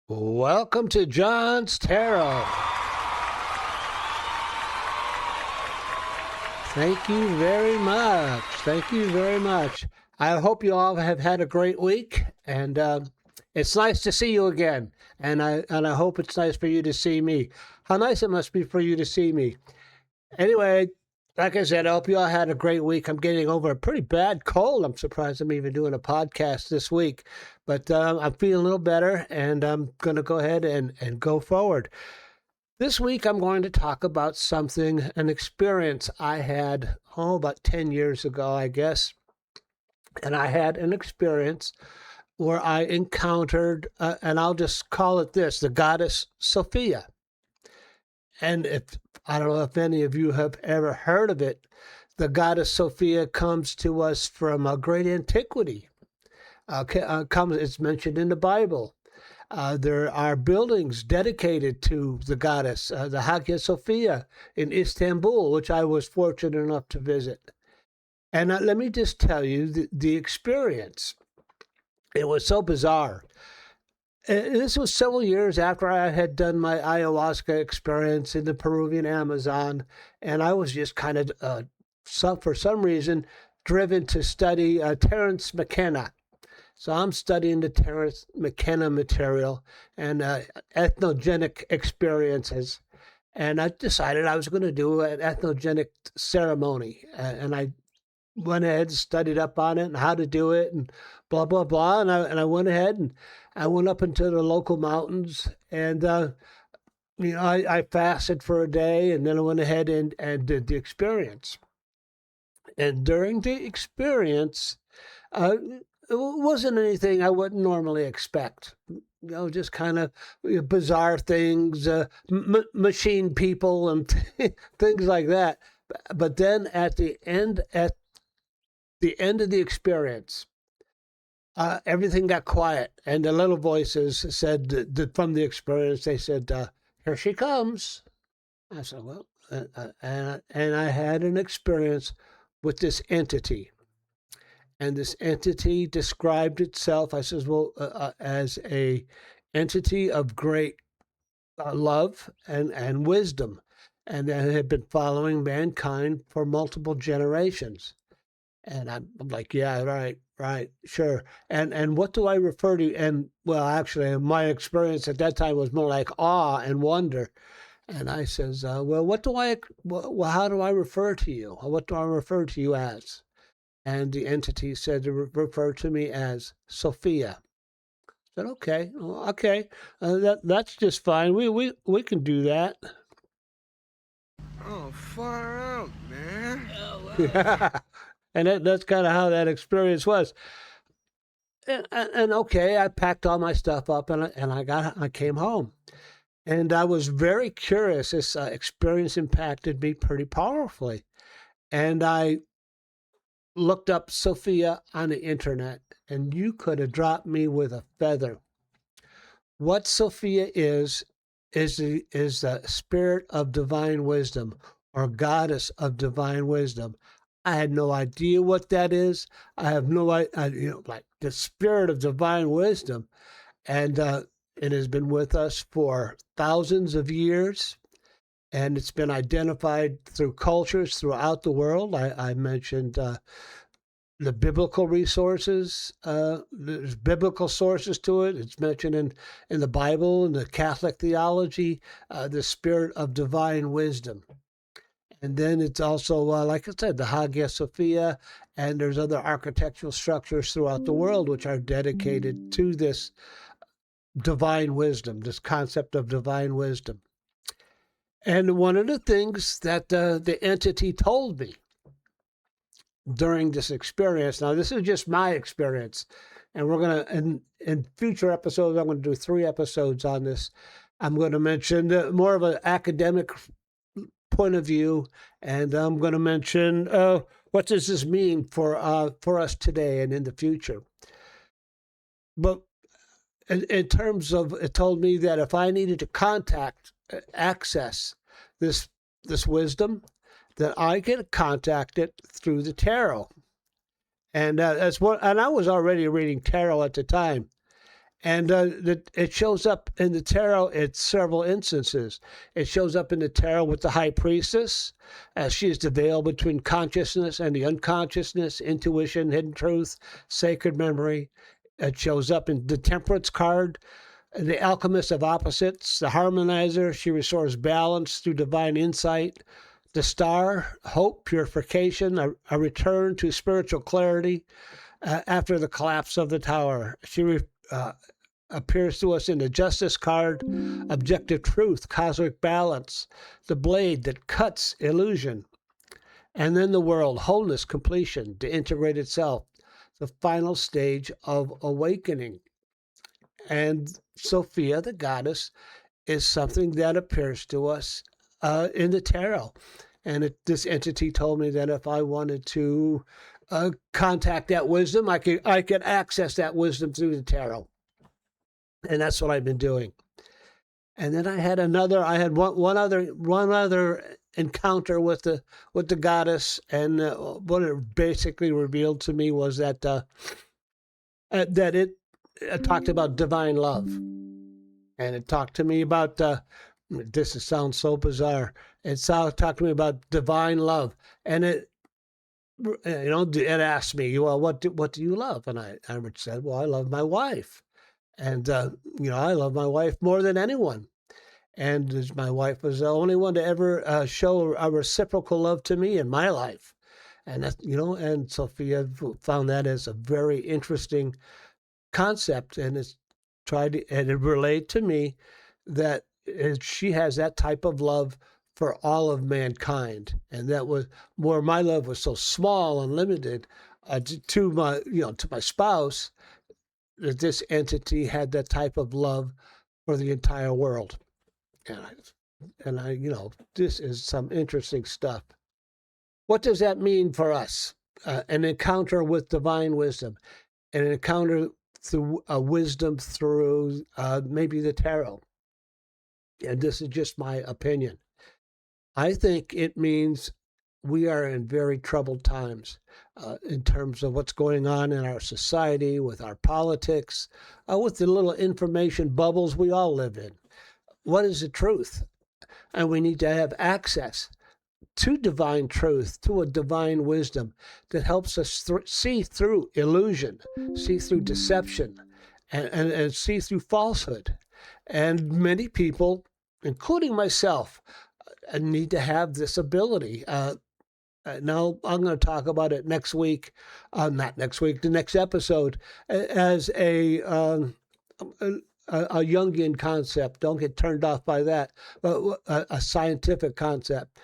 Welcome to John's Tarot. Thank you very much. Thank you very much. I hope you all have had a great week, and it's nice to see you again. And I hope it's nice for you to see me. How nice it must be for you to see me. Anyway, like I said, I hope you all had a great week. I'm getting over a pretty bad cold. I'm surprised I'm even doing a podcast this week, but I'm feeling a little better, and I'm going to go ahead and go forward. This week, I'm going to talk about an experience I had, about 10 years ago, I guess. And I had an experience where I encountered, and I'll just call it this, the goddess Sophia. And I don't know if any of you have ever heard of it. The goddess Sophia comes to us from a great antiquity. It's mentioned in the Bible. There are buildings dedicated to the goddess, the Hagia Sophia in Istanbul, which I was fortunate enough to visit. And let me just tell you the experience. It was so bizarre. This was several years after I had done my ayahuasca experience in the Peruvian Amazon, and I was just kind of, for some reason, driven to study Terence McKenna. So I'm studying the Terence McKenna material and ethnogenic experiences. And I decided I was going to do an ethnogenic ceremony. And I went ahead and studied up on it and how to do it and blah, blah, blah. And I went ahead and I went up into the local mountains and, I fasted for a day, and then I went ahead and did the experience. And during the experience, it wasn't anything I wouldn't normally expect. Just kind of bizarre things, machine people and things like that. But then at the end of the experience, everything got quiet, and the little voices said from the experience, they said, "Here she comes." I said, "Well," and I had an experience with this entity. And this entity described itself, I says, as a entity of great love and wisdom, and that had been following mankind for multiple generations. And I'm like, yeah, right, sure. And what do I refer to? And well, actually, my experience at that time was more like awe and wonder. And I says, well, how do I refer to you? What do I refer to you as? And the entity said to refer to me as Sophia. I said, okay, that's just fine. We can do that. Oh, far out, man. Oh, wow. And that's kind of how that experience was. And okay, I packed all my stuff up and I came home. And I was very curious. This experience impacted me pretty powerfully. And I looked up Sophia on the internet, and you could have dropped me with a feather. What Sophia is the spirit of divine wisdom, or goddess of divine wisdom. I had no idea what that is. I have no idea, like the spirit of divine wisdom, and it has been with us for thousands of years. And it's been identified through cultures throughout the world. I mentioned the biblical resources. There's biblical sources to it. It's mentioned in the Bible, in the Catholic theology, the spirit of divine wisdom. And then it's also, like I said, the Hagia Sophia, and there's other architectural structures throughout the world which are dedicated to this divine wisdom, this concept of divine wisdom. And one of the things that the entity told me during this experience, now this is just my experience, and we're going to, in future episodes, I'm going to do 3 episodes on this. I'm going to mention more of an academic point of view, and I'm going to mention what does this mean for us today and in the future. But in terms of, it told me that if I needed to access this wisdom, that I can contact it through the tarot. And that's what, and I was already reading tarot at the time. And it shows up in the tarot at several instances. It shows up in the tarot with the High Priestess, as she is the veil between consciousness and the unconsciousness, intuition, hidden truth, sacred memory. It shows up in the Temperance card, the Alchemist of Opposites, the Harmonizer. She restores balance through divine insight. The Star, hope, purification, a return to spiritual clarity after the collapse of the tower. She appears to us in the Justice card, objective truth, cosmic balance, the blade that cuts illusion, and then the world, wholeness, completion, the integrated self, the final stage of awakening. And Sophia, the goddess, is something that appears to us in the tarot. And this entity told me that if I wanted to contact that wisdom, I could access that wisdom through the tarot. And that's what I've been doing. And then I had one other encounter with the goddess, and what it basically revealed to me was that it talked about divine love, and it talked to me about this sounds so bizarre. It talked to me about divine love, and it asked me, well, what do you love? And I said, well, I love my wife. And, I love my wife more than anyone. And my wife was the only one to ever show a reciprocal love to me in my life. And that, and Sophia found that as a very interesting concept. And it relayed to me that she has that type of love for all of mankind. And that was where my love was so small and limited to my spouse, that this entity had that type of love for the entire world. And I, this is some interesting stuff. What does that mean for us? An encounter with divine wisdom, an encounter through wisdom through maybe the tarot. And this is just my opinion. I think it means we are in very troubled times in terms of what's going on in our society, with our politics, with the little information bubbles we all live in. What is the truth? And we need to have access to divine truth, to a divine wisdom that helps us see through illusion, see through deception, and see through falsehood. And many people, including myself, need to have this ability. Now, I'm going to talk about it next week, not next week, the next episode, as a Jungian concept. Don't get turned off by that, but a scientific concept.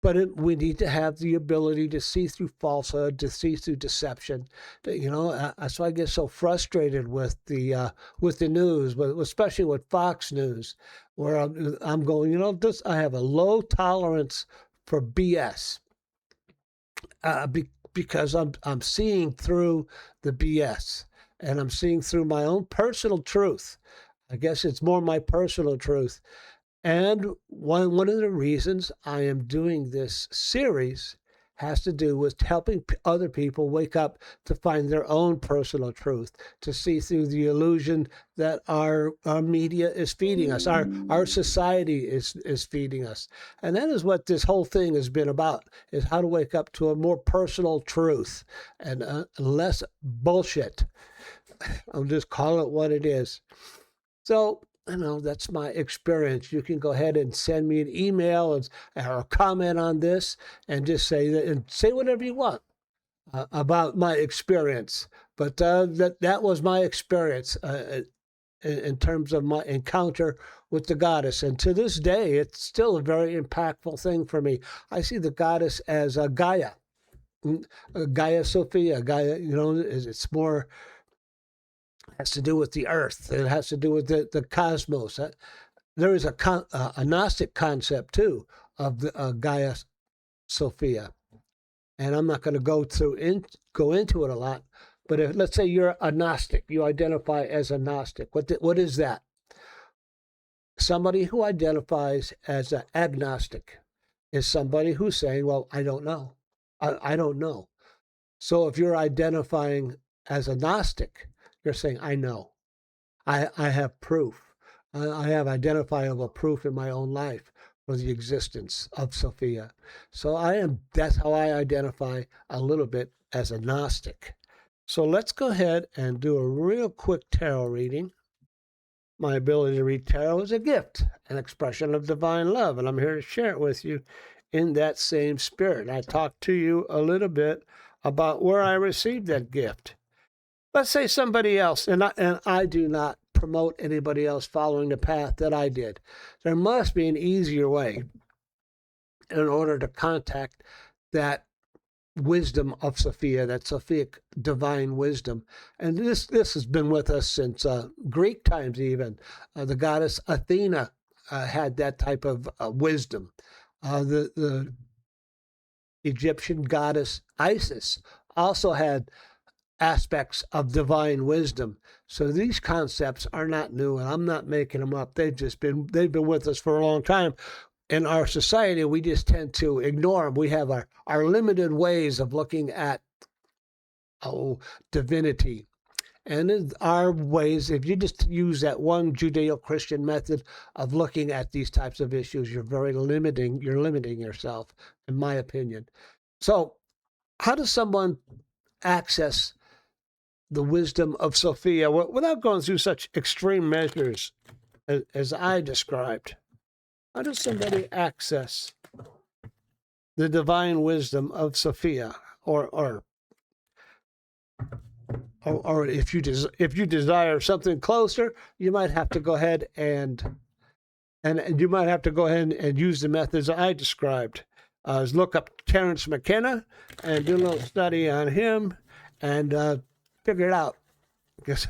But we need to have the ability to see through falsehood, to see through deception. That's why I get so frustrated with the news, especially with Fox News, where I'm going. I have a low tolerance for BS because I'm seeing through the BS, and I'm seeing through my own personal truth. I guess it's more my personal truth. And one of the reasons I am doing this series has to do with helping other people wake up to find their own personal truth, to see through the illusion that our media is feeding us, our society is feeding us. And that is what this whole thing has been about, is how to wake up to a more personal truth and less bullshit. I'll just call it what it is. So, that's my experience. You can go ahead and send me an email or a comment on this, and just say that, and say whatever you want about my experience. But that was my experience in terms of my encounter with the goddess. And to this day, it's still a very impactful thing for me. I see the goddess as Gaia, Hagia Sophia. Gaia, it's more, has to do with the earth. It has to do with the cosmos. There is a Gnostic concept too of the Hagia Sophia, and I'm not going to go into it a lot. But let's say you're a Gnostic, you identify as a Gnostic. What is that? Somebody who identifies as an agnostic is somebody who's saying, "Well, I don't know. I don't know." So if you're identifying as a Gnostic, you're saying, "I know." I have proof. I have identifiable proof in my own life for the existence of Sophia. So that's how I identify a little bit as a Gnostic. So let's go ahead and do a real quick tarot reading. My ability to read tarot is a gift, an expression of divine love, and I'm here to share it with you in that same spirit. I talked to you a little bit about where I received that gift. Let's say somebody else, and I do not promote anybody else following the path that I did. There must be an easier way in order to contact that wisdom of Sophia, that Sophic divine wisdom. And this has been with us since Greek times even. The goddess Athena had that type of wisdom. The Egyptian goddess Isis also had aspects of divine wisdom. So these concepts are not new, and I'm not making them up. They've been with us for a long time. In our society, we just tend to ignore them. We have our limited ways of looking at divinity. And in our ways, if you just use that one Judeo-Christian method of looking at these types of issues, you're limiting yourself, in my opinion. So how does someone access the wisdom of Sophia without going through such extreme measures as I described? How does somebody access the divine wisdom of Sophia, or if you desire something closer, you might have to go ahead and you might have to go ahead and use the methods I described. Look up Terence McKenna and do a little study on him and figure it out. Because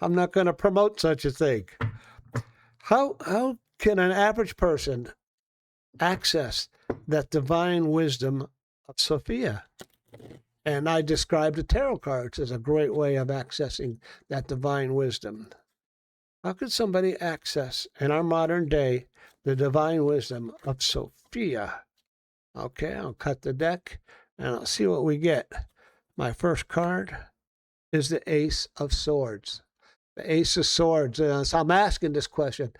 I'm not going to promote such a thing. How can an average person access that divine wisdom of Sophia? And I described the tarot cards as a great way of accessing that divine wisdom. How could somebody access, in our modern day, the divine wisdom of Sophia? Okay, I'll cut the deck and I'll see what we get. My first card is the Ace of Swords. The Ace of Swords. So I'm asking this question.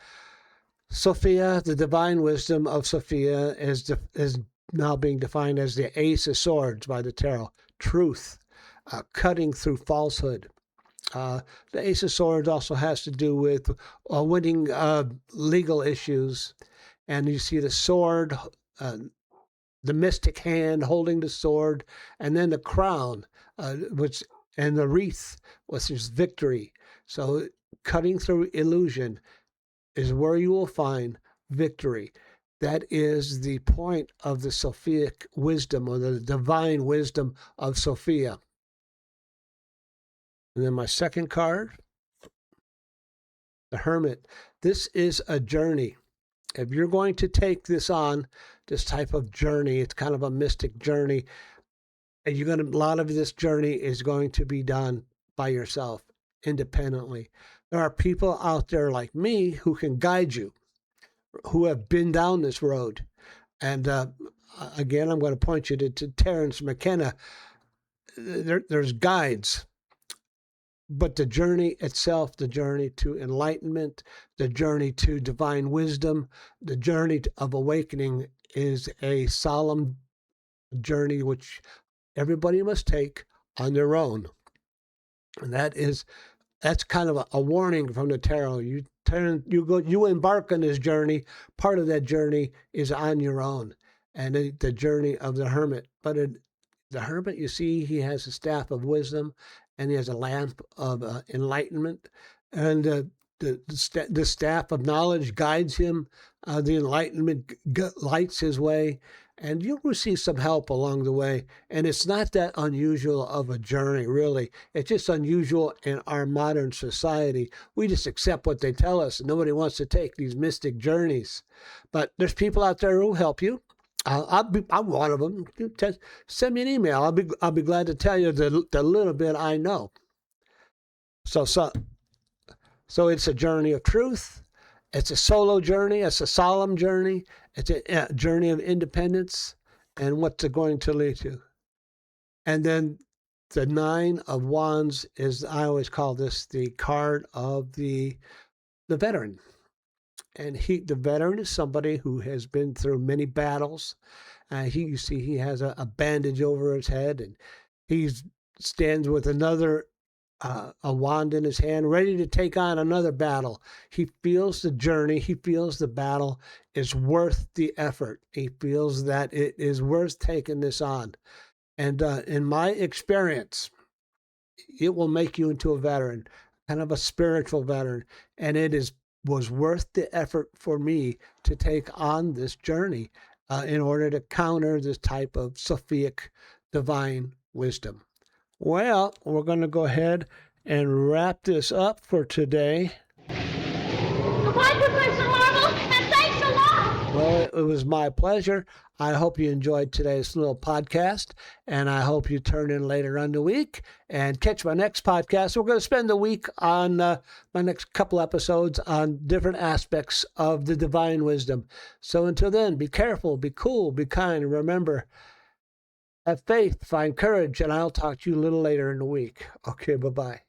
Sophia, the divine wisdom of Sophia is now being defined as the Ace of Swords by the tarot. Truth, cutting through falsehood. The Ace of Swords also has to do with winning legal issues. And you see the sword, the mystic hand holding the sword, and then the crown, and the wreath, which is victory. So cutting through illusion is where you will find victory. That is the point of the Sophic wisdom, or the divine wisdom of Sophia. And then my second card, the Hermit. This is a journey. If you're going to take this type of journey, it's kind of a mystic journey, and a lot of this journey is going to be done by yourself, independently. There are people out there like me who can guide you, who have been down this road. And again, I'm going to point you to Terence McKenna. There's guides. But the journey itself, the journey to enlightenment, the journey to divine wisdom, the journey of awakening is a solemn journey which everybody must take on their own. And that's kind of a warning from the tarot. You embark on this journey. Part of that journey is on your own, and the journey of the Hermit. But the Hermit, you see, he has a staff of wisdom, and he has a lamp of enlightenment, and the staff of knowledge guides him. The enlightenment lights his way, and you'll receive some help along the way. And it's not that unusual of a journey, really. It's just unusual in our modern society. We just accept what they tell us, and nobody wants to take these mystic journeys. But there's people out there who will help you. I'm one of them. Send me an email. I'll be glad to tell you the little bit I know. So it's a journey of truth. It's a solo journey. It's a solemn journey. It's a journey of independence and what's it going to lead to. And then the Nine of Wands is, I always call this the card of the veteran. And the veteran is somebody who has been through many battles. You see, he has a bandage over his head, and he stands with another a wand in his hand, ready to take on another battle. He feels the journey. He feels the battle is worth the effort. He feels that it is worth taking this on. And in my experience, it will make you into a veteran, kind of a spiritual veteran. And was worth the effort for me to take on this journey in order to counter this type of Sophic divine wisdom. Well, we're going to go ahead and wrap this up for today. Goodbye, Professor Marvel, and thanks a lot. Well, it was my pleasure. I hope you enjoyed today's little podcast, and I hope you turn in later on the week and catch my next podcast. We're going to spend the week on my next couple episodes on different aspects of the divine wisdom. So until then, be careful, be cool, be kind, and remember, have faith, find courage, and I'll talk to you a little later in the week. Okay, bye-bye.